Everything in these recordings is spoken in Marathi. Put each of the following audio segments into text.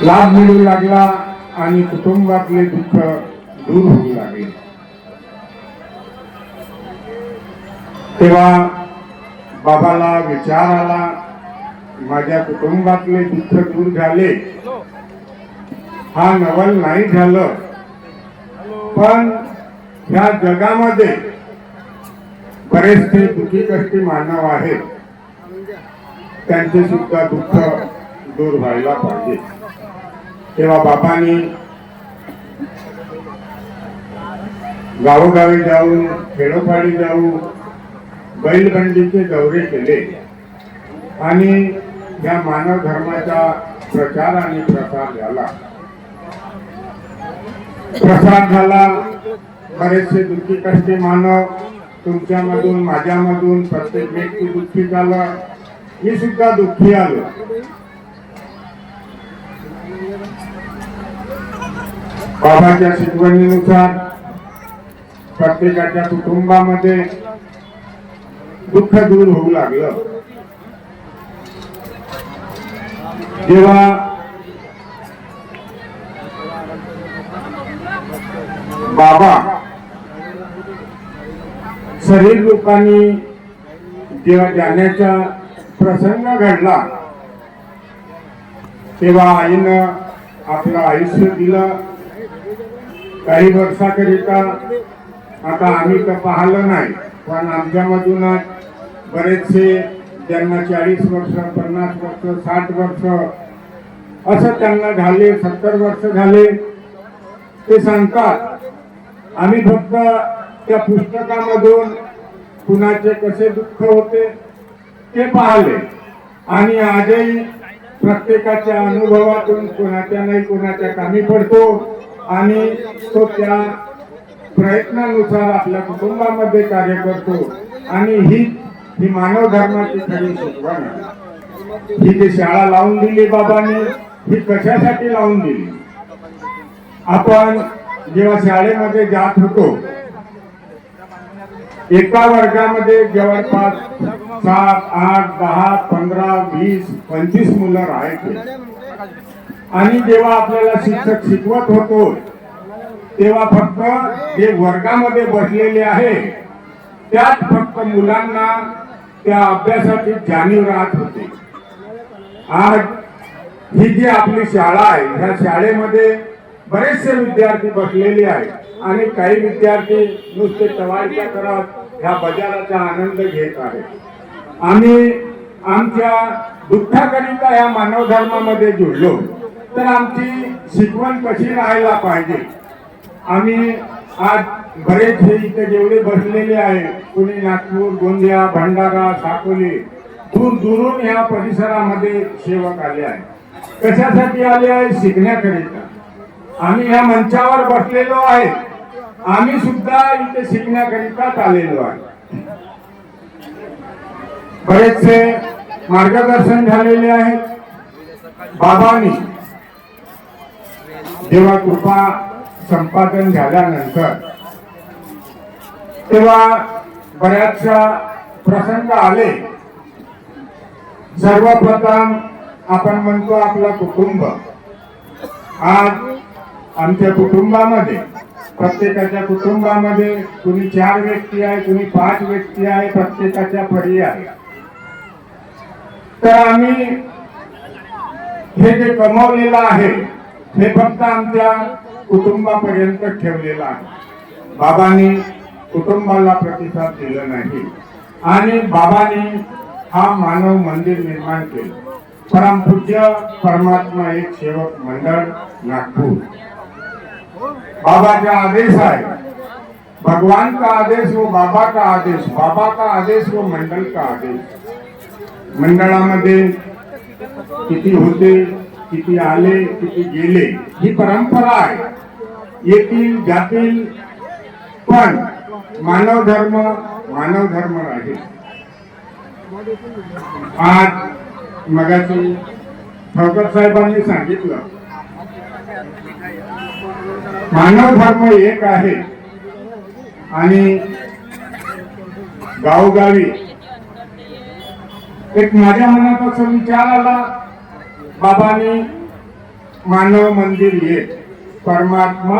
लाभ मिळू लागला आणि कुटुंबातले दुःख दूर होऊ लागले। तेव्हा बाबाला विचार आला, माझ्या कुटुंबातले दुःख दूर झाले, हा नवल नाही झालं, पण ह्या जगामध्ये बरेचसे दुःखी कष्टी मानव आहेत, त्यांचे सुद्धा दुःख दूर व्हायला पाहिजे। तेव्हा बाबांनी गावोगावी जाऊन, खेडोपाडी जाऊन बैलबंडीचे दौरे केले आणि या मानव धर्माचा प्रचार आणि प्रसार झाला। प्रसार झाला, बरेचसे दुःखी कष्टी मानव तुमच्यामधून, माझ्यामधून प्रत्येक व्यक्ती दुःखी झाला, मी सुद्धा दुःखी आलो। बाबाच्या शिकवणीनुसार प्रत्येकाच्या कुटुंबामध्ये दुःख दूर होऊ लागलं। जेव्हा बाबा शरीर लोकांनी जेव्हा जाण्याचा प्रसंग घडला, तेव्हा आईनं आपलं आयुष्य दिलं काही वर्षाकरिता। आता आम्ही तर पाहिलं नाही, पण आमच्यामधूनच बरेचसे ज्यांना 40 वर्ष, 50 वर्ष, 60 वर्ष असं त्यांना झाले, 70 वर्ष झाले, ते सांगतात आम्ही फक्त त्या पुस्तकामधून कुणाचे कसे दुःख होते ते पाहिले आणि आजही प्रत्येकाच्या अनुभवातून कुणाच्या नाही कुणाच्या कामी पडतो आणि तो त्या प्रयत्नानुसार आपल्या कुटुंबामध्ये कार्य करतो। आणि ही मानव धर्माची खरी शिकवण आहे। ही जी शाळा लावून दिली बाबांनी, ही कशासाठी लावून दिली? आपण जेव्हा शाळेमध्ये जात होतो, एका वर्गामध्ये जवळपास 7, 8, 10, 15, 20, 25 मुलं राहायचे आणि जेव्हा आपल्याला शिक्षक शिकवत होतो तेव्हा फक्त जे वर्गामध्ये बसलेले आहे त्यात फक्त मुलांना त्या अभ्यासाची जाणीव राहत होती। आज ही जी आपली शाळा आहे, ह्या शाळेमध्ये बरेचसे विद्यार्थी बसलेले आहेत आणि काही विद्यार्थी नुसते टवाळक्या करत ह्या बजाराचा आनंद घेत आहेत। आम्ही आमच्या दुःखाकरिता या मानव धर्मामध्ये जुळलो, तर आमची शिकवण कशी राहायला पाहिजे। आम्ही आज बरेच इथे जेवढे बसलेले आहे, कुणी नागपूर, गोंदिया, भंडारा, साकोली, दूर दूरून ह्या परिसरामध्ये सेवक आले आहेत। कशासाठी आले आहे? शिकण्याकरिता। आम्ही ह्या मंचावर बसलेलो आहे, आम्ही सुद्धा इथे शिकण्याकरिताच आलेलो आहे। बरेचसे मार्गदर्शन झालेले आहे बाबांनी। जेव्हा कृपा संपादन झाल्यानंतर तेव्हा बऱ्याचशा प्रसंग आले। सर्वप्रथम आपण म्हणतो आपलं कुटुंब। आज आमच्या कुटुंबामध्ये, प्रत्येकाच्या कुटुंबामध्ये कुणी 4 व्यक्ती आहे, कुणी 5 व्यक्ती आहे, प्रत्येकाच्या परी आहे। तर आम्ही हे जे कमावलेलं आहे हे फक्त आमच्या कुटुंबापर्यंत ठेवलेलं आहे। बाबांनी कुटुंबाला प्रतिसाद दिला नाही आणि बाबांनी हा मानव मंदिर निर्माण केलं। परमपूज्य परमात्मा एक सेवक मंडळ नागपूर, बाबा का आदेश है, भगवान का आदेश वो बाबा का आदेश, बाबा का आदेश वो मंडल का आदेश। मंडळामध्ये किती होते, किती आले, किती गेले ही परंपरा आहे, येतील जातील, पण मानव धर्म आहे। आज मगाशी ठाकर साहेबांनी सांगितलं, मानव धर्म एक आहे आणि गावोगावी एक माझ्या मनात असा विचार आला, बाबांनी मानव मंदिर एक, परमात्मा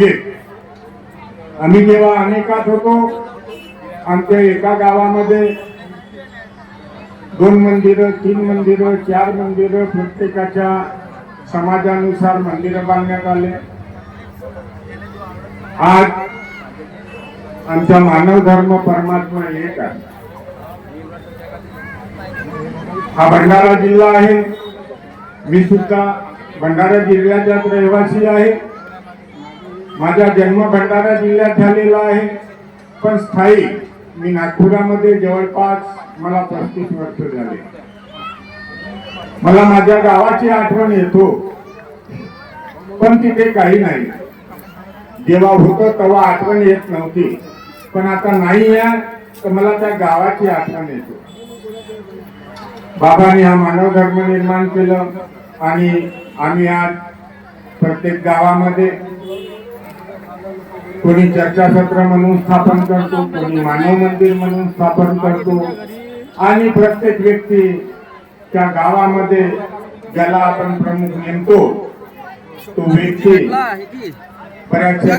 एक. आम्ही जेव्हा अनेकात होतो, आमच्या एका गावामध्ये 2 मंदिरं, 3 मंदिरं, 4 मंदिरं, प्रत्येकाच्या समाजानुसार मंदिरं बांधण्यात आले. आज आमचा मानव धर्म परमात्मा एक आहे. हा भंडारा जिल्हा आहे. मी सुद्धा भंडारा जिल्ह्याचा रहिवासी आहे. माझा जन्म भंडारा जिल्ह्यात झालेला आहे, पण स्थायी मी नागपुरामध्ये जवळपास मला 35 वर्ष झाले. मला माझ्या गावाची आठवण येतो, पण तिथे काही नाही. जेव्हा होतं तेव्हा आठवण येत नव्हती, पण आता नाही आहे तर मला त्या गावाची आठवण येतो. बाबांनी हा मानव धर्म निर्माण केलं आणि आम्ही आज प्रत्येक गावामध्ये कोणी चर्चासत्र म्हणून स्थापन करतो, कोणी मानव मंदिर म्हणून स्थापन करतो आणि प्रत्येक व्यक्ती त्या गावामध्ये ज्याला आपण प्रमुख नेमतो तो व्यक्ती बऱ्याचशा